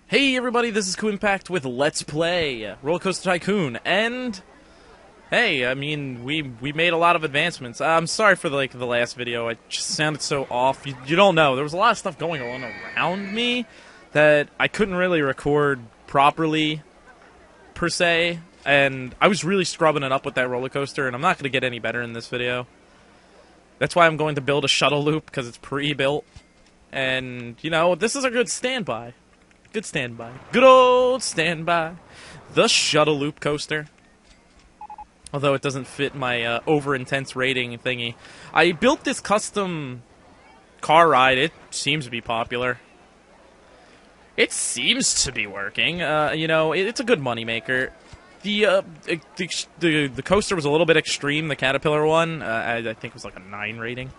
Hey everybody, this is KuuImpact with Let's Play Rollercoaster Tycoon, and hey, I mean, we made a lot of advancements. I'm sorry for the last video. It just sounded so off. You don't know. There was a lot of stuff going on around me that I couldn't really record properly, per se, and I was really scrubbing it up with that roller coaster, and I'm not going to get any better in this video. That's why I'm going to build a shuttle loop, because it's pre-built, and, you know, this is a good standby. Good standby. Good old standby. The shuttle loop coaster. Although it doesn't fit my over-intense rating thingy. I built this custom car ride. It seems to be popular. It seems to be working. You know, it's a good moneymaker. The coaster was a little bit extreme, the Caterpillar one. I think it was like a 9 rating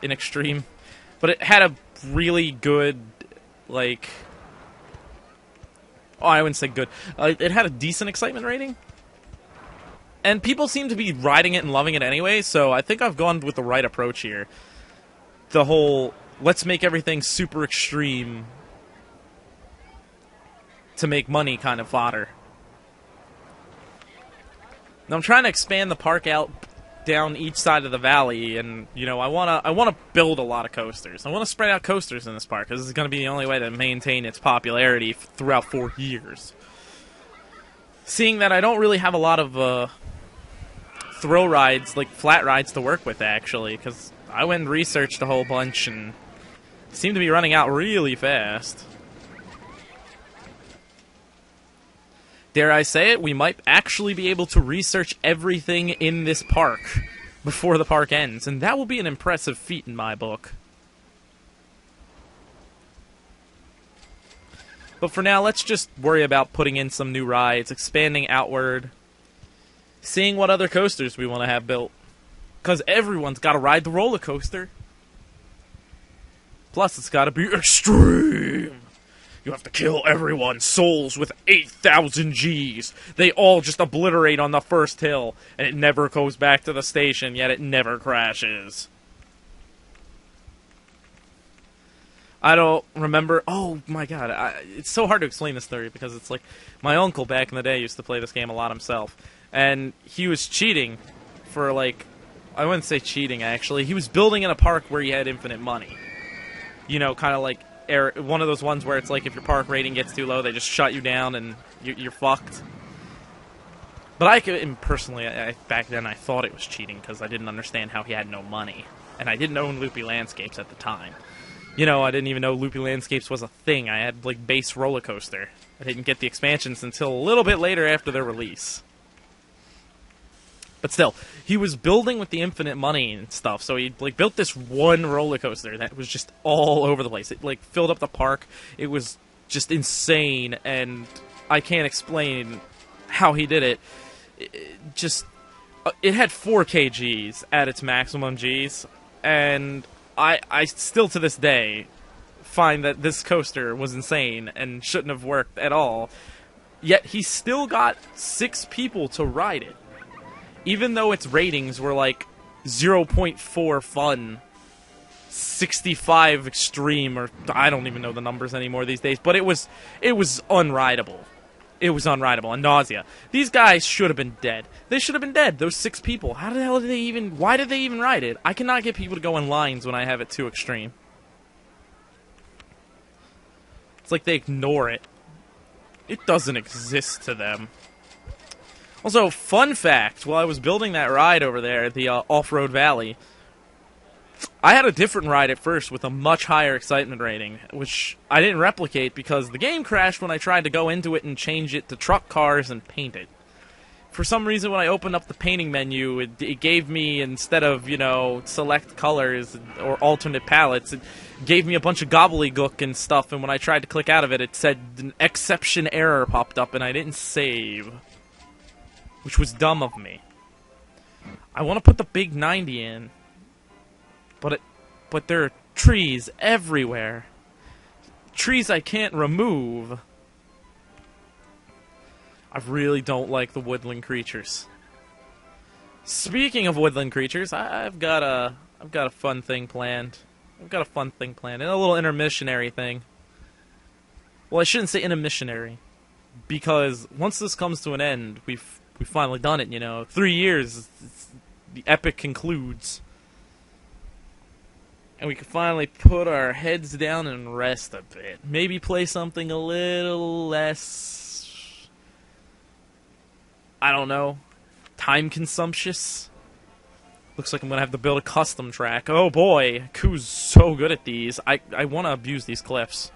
in extreme. But it had a really good, like... Oh, I wouldn't say good. It had a decent excitement rating. And people seem to be riding it and loving it anyway, so I think I've gone with the right approach here. The whole, let's make everything super extreme to make money kind of fodder. Now I'm trying to expand the park out down each side of the valley, and you know, I wanna build a lot of coasters. I want to spread out coasters in this park because this is going to be the only way to maintain its popularity throughout 4 years. Seeing that I don't really have a lot of thrill rides, like flat rides, to work with actually, because I went and researched a whole bunch and seem to be running out really fast. Dare I say it, we might actually be able to research everything in this park before the park ends, and that will be an impressive feat in my book. But for now, let's just worry about putting in some new rides, expanding outward, seeing what other coasters we want to have built. Because everyone's got to ride the roller coaster. Plus, it's got to be extreme. You have to kill everyone's souls with 8,000 Gs. They all just obliterate on the first hill, and it never goes back to the station, yet it never crashes. I don't remember... Oh, my God. It's so hard to explain this theory, because it's like... My uncle back in the day used to play this game a lot himself, and he was cheating for, like... I wouldn't say cheating, actually. He was building in a park where he had infinite money. You know, kind of like... one of those ones where it's like if your park rating gets too low, they just shut you down and you're fucked. But I could, personally, back then I thought it was cheating because I didn't understand how he had no money. And I didn't own Loopy Landscapes at the time. You know, I didn't even know Loopy Landscapes was a thing. I had, like, base roller coaster. I didn't get the expansions until a little bit later after their release. But still, he was building with the infinite money and stuff, so he like built this one roller coaster that was just all over the place. It like filled up the park. It was just insane, and I can't explain how he did it. It had 4 kgs at its maximum Gs, and I still to this day find that this coaster was insane and shouldn't have worked at all. Yet he still got 6 people to ride it. Even though its ratings were like 0.4 fun, 65 extreme, or I don't even know the numbers anymore these days, but it was unrideable. It was unrideable, and nausea. These guys should have been dead. They should have been dead, those 6 people. How the hell did they even, why did they even ride it? I cannot get people to go in lines when I have it too extreme. It's like they ignore it. It doesn't exist to them. Also, fun fact, while I was building that ride over there at the Off-Road Valley, I had a different ride at first with a much higher excitement rating, which I didn't replicate because the game crashed when I tried to go into it and change it to truck cars and paint it. For some reason, when I opened up the painting menu, it gave me, instead of, you know, select colors or alternate palettes, it gave me a bunch of gobbledygook and stuff, and when I tried to click out of it, it said an exception error popped up, and I didn't save. Which was dumb of me. I want to put the big 90 in, but there are trees everywhere. Trees I can't remove. I really don't like the woodland creatures. Speaking of woodland creatures, I've got a fun thing planned. I've got a fun thing planned, and a little intermissionary thing. Well, I shouldn't say intermissionary, because once this comes to an end, we've finally done it. 3 years, the epic concludes, and we can finally put our heads down and rest a bit. Maybe play something a little less, I don't know, time consumptious. Looks like I'm gonna have to build a custom track. Oh boy, Kuu's so good at these. I want to abuse these cliffs.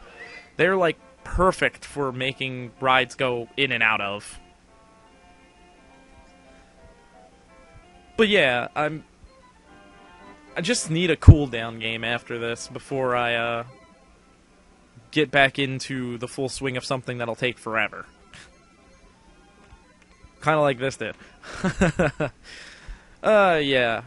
They're like perfect for making rides go in and out of. But yeah, I just need a cooldown game after this before I get back into the full swing of something that'll take forever. Kind of like this did. Yeah.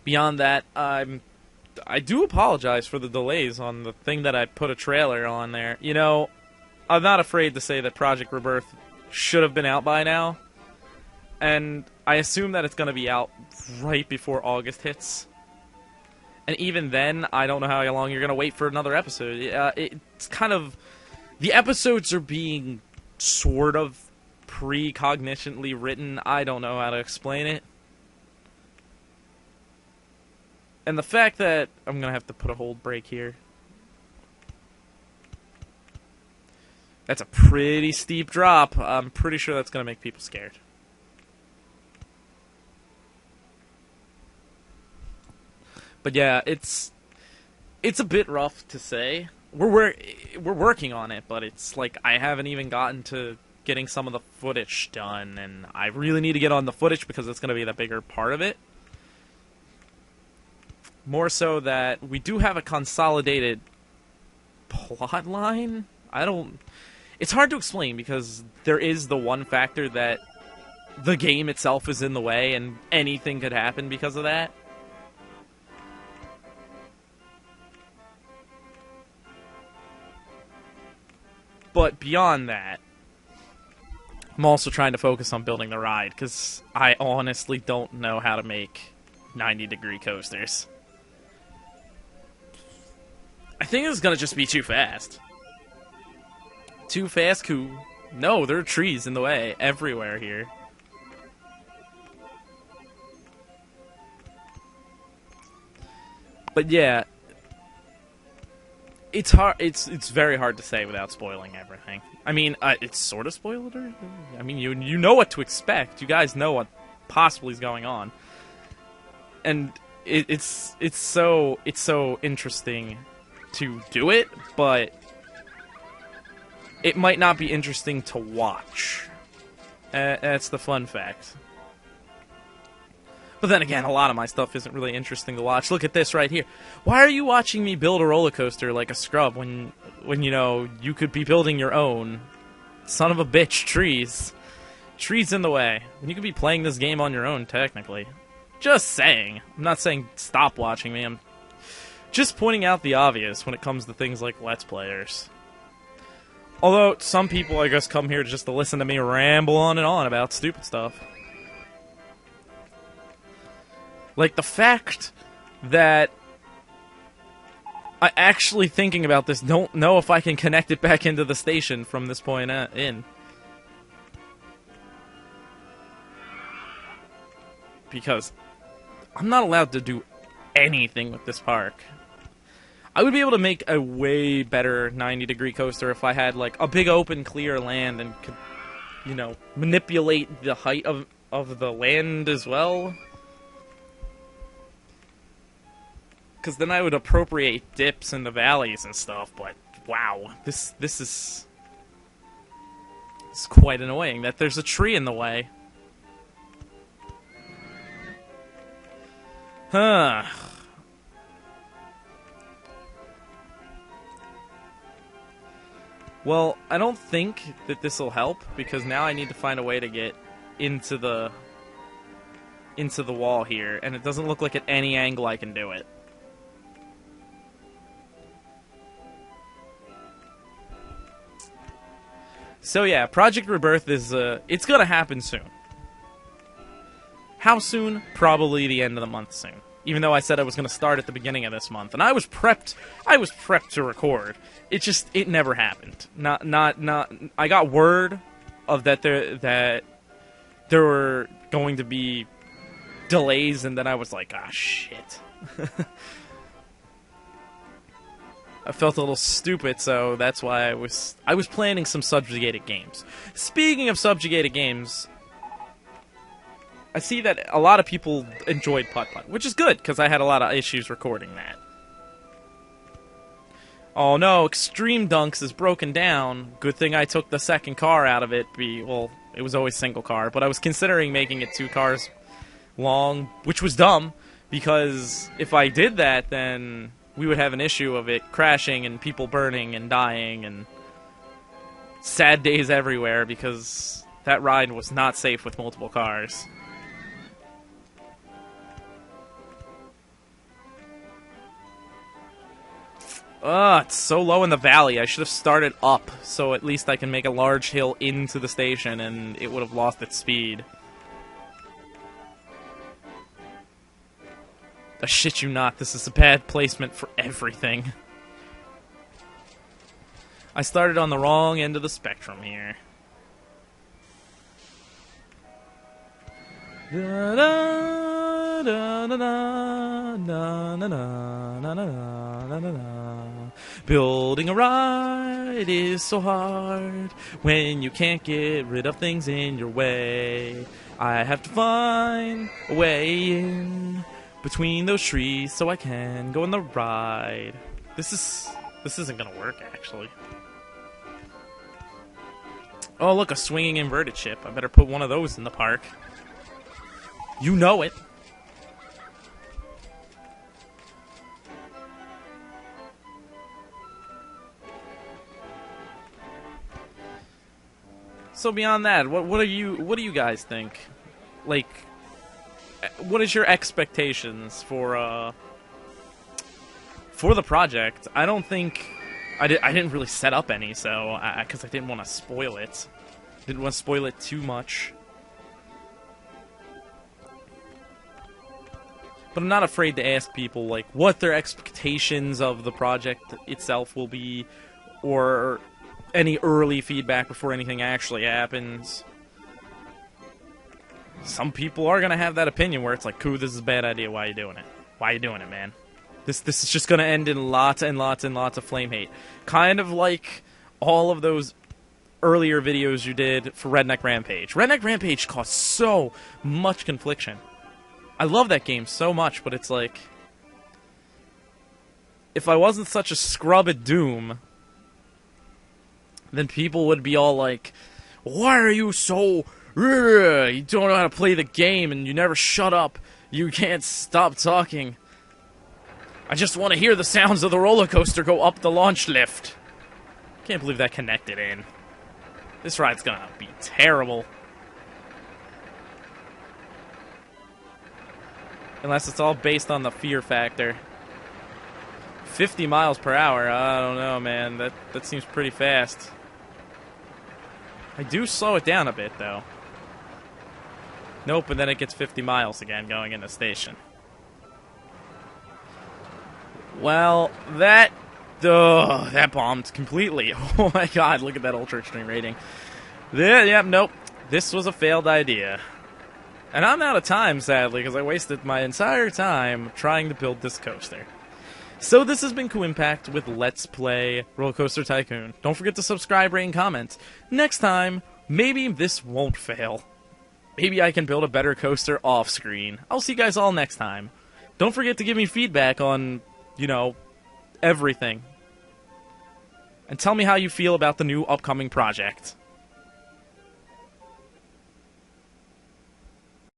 Beyond that, I do apologize for the delays on the thing that I put a trailer on there. I'm not afraid to say that Project Rebirth should have been out by now. And I assume that it's going to be out right before August hits. And even then, I don't know how long you're going to wait for another episode. It's kind of... The episodes are being sort of precognitionally written. I don't know how to explain it. And the fact that... I'm going to have to put a hold break here. That's a pretty steep drop. I'm pretty sure that's going to make people scared. But yeah, it's a bit rough to say. We're working on it, but it's like I haven't even gotten to getting some of the footage done, and I really need to get on the footage because it's going to be the bigger part of it. More so that we do have a consolidated plot line. It's hard to explain because there is the one factor that the game itself is in the way, and anything could happen because of that. But beyond that, I'm also trying to focus on building the ride, because I honestly don't know how to make 90-degree coasters. I think it's going to just be too fast. Too fast, Kuu. No, there are trees in the way everywhere here. But yeah... It's hard. It's very hard to say without spoiling everything. I mean, it's sort of spoiler. I mean, you know what to expect. You guys know what possibly is going on, and it's so interesting to do it, but it might not be interesting to watch. That's the fun fact. But then again, a lot of my stuff isn't really interesting to watch. Look at this right here. Why are you watching me build a roller coaster like a scrub when you could be building your own? Son of a bitch, trees. Trees in the way. When you could be playing this game on your own, technically. Just saying. I'm not saying stop watching me. I'm just pointing out the obvious when it comes to things like Let's Players. Although, some people, I guess, come here just to listen to me ramble on and on about stupid stuff. Like, the fact that I actually, thinking about this, don't know if I can connect it back into the station from this point in. Because I'm not allowed to do anything with this park. I would be able to make a way better 90-degree coaster if I had, like, a big open clear land and could, manipulate the height of the land as well. Because then I would appropriate dips in the valleys and stuff, but wow, this is quite annoying that there's a tree in the way. Huh. Well, I don't think that this will help, because now I need to find a way to get into the wall here, and it doesn't look like at any angle I can do it. So yeah, Project Rebirth is, it's gonna happen soon. How soon? Probably the end of the month soon. even though I said I was going to start at the beginning of this month. And I was prepped to record. It never happened. I got word of that there were going to be delays, and then I was like, ah, shit. I felt a little stupid, so that's why I was planning some subjugated games. Speaking of subjugated games, I see that a lot of people enjoyed Putt-Putt, which is good, because I had a lot of issues recording that. Oh no, Extreme Dunks is broken down. Good thing I took the second car out of it. Well, it was always single car, but I was considering making it 2 cars long, which was dumb, because if I did that, then we would have an issue of it crashing and people burning and dying and sad days everywhere, because that ride was not safe with multiple cars. It's so low in the valley. I should have started up, so at least I can make a large hill into the station, and it would have lost its speed. I shit you not, this is a bad placement for everything. I started on the wrong end of the spectrum here. Building a ride is so hard when you can't get rid of things in your way. I have to find a way in between those trees so I can go on the ride. This isn't gonna work, actually. Oh, look, a swinging inverted ship. I better put one of those in the park. You know it. So beyond that, what do you guys think? Like, what is your expectations for the project? I don't think I didn't really set up any, so because I didn't want to spoil it. Didn't want to spoil it too much. But I'm not afraid to ask people, like, what their expectations of the project itself will be, or any early feedback before anything actually happens. Some people are going to have that opinion where it's like, Koo, this is a bad idea, why are you doing it? Why are you doing it, man? This is just going to end in lots and lots and lots of flame hate. Kind of like all of those earlier videos you did for Redneck Rampage. Redneck Rampage caused so much confliction. I love that game so much, but it's like, if I wasn't such a scrub at Doom, then people would be all like, why are you so... You don't know how to play the game, and you never shut up. You can't stop talking. I just want to hear the sounds of the roller coaster go up the launch lift. Can't believe that connected in. This ride's gonna be terrible. Unless it's all based on the fear factor. 50 miles per hour, I don't know, man. That seems pretty fast. I do slow it down a bit, though. Nope, and then it gets 50 miles again going in the station. Well, that bombed completely. Oh my god, look at that Ultra Extreme rating. Nope. This was a failed idea. And I'm out of time, sadly, because I wasted my entire time trying to build this coaster. So this has been KuuImpact with Let's Play Rollercoaster Tycoon. Don't forget to subscribe, rate, and comment. Next time, maybe this won't fail. Maybe I can build a better coaster off-screen. I'll see you guys all next time. Don't forget to give me feedback on, you know, everything. And tell me how you feel about the new upcoming project.